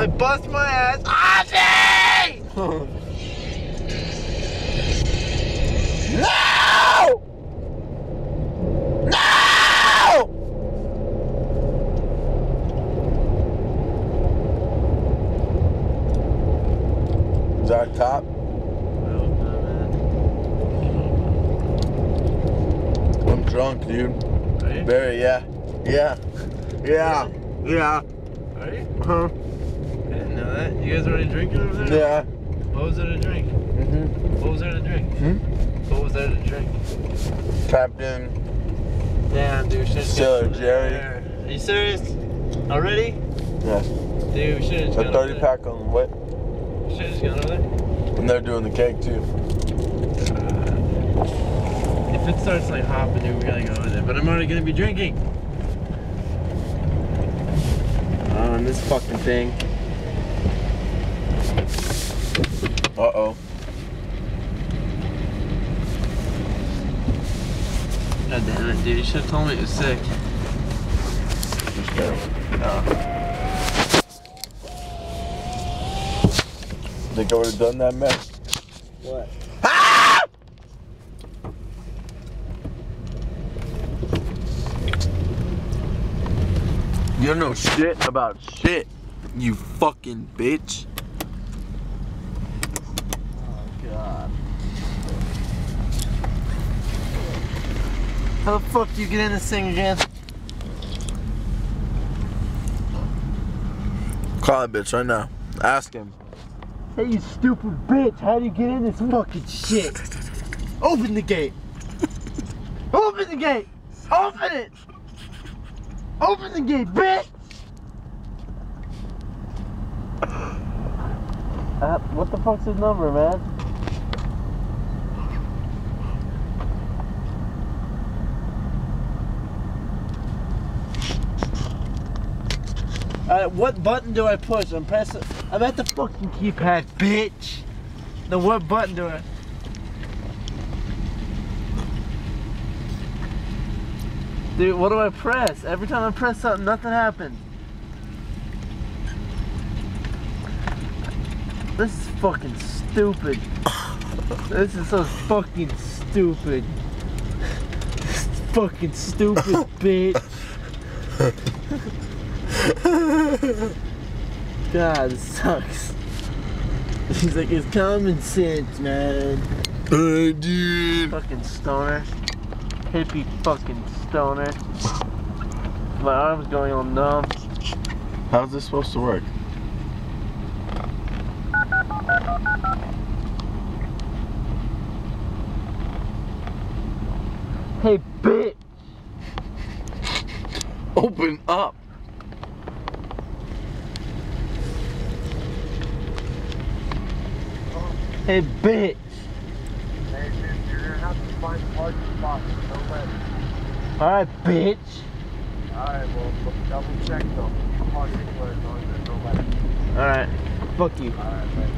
I bust my ass. Ozzy! No! No! Is that a cop? I'm drunk, dude. Are you? Very, yeah. Yeah. Yeah. Yeah. Are you? Uh-huh. I didn't know that. You guys already drinking over there? Yeah. What was there to drink? Mm-hmm. What was there to drink? What was there to drink? Captain. Damn, dude. Sailor Jerry. Are you serious? Already? Yes. Dude, we should've just A gone 30 over pack on the way. there. We should've just gone over there. And they're doing the cake too. If it starts like hopping, dude, we gotta go over there. But I'm already gonna be drinking. Oh, and this fucking thing. Uh-oh. God damn it, dude. You should've told me it was sick. Just go. Think I would have done that, man? What? Ah! You don't know shit about shit, you fucking bitch. Oh, God. How the fuck do you get in this thing again? Call that bitch right now. Ask him. Hey, you stupid bitch, how do you get in this fucking shit? Open the gate! Open the gate! Open it! Open the gate, bitch! What the fuck's his number, man? What button do I push? I'm at the fucking keypad, bitch. Now what button do I? Dude, what do I press? Every time I press something, nothing happens. This is fucking stupid. This is so fucking stupid. This is fucking stupid, bitch. God, this sucks. She's like, it's common sense, man. Dude. Fucking stoner. Hippie fucking stoner. My arm's going all numb. How's this supposed to work? Hey, bitch! Open up. Hey, bitch! Hey, dude, you're gonna have to find a parking spot. Don't let it. Alright, bitch! Alright, well, double check though. Park anywhere as long as there's no letter. Alright, fuck you. Alright, man.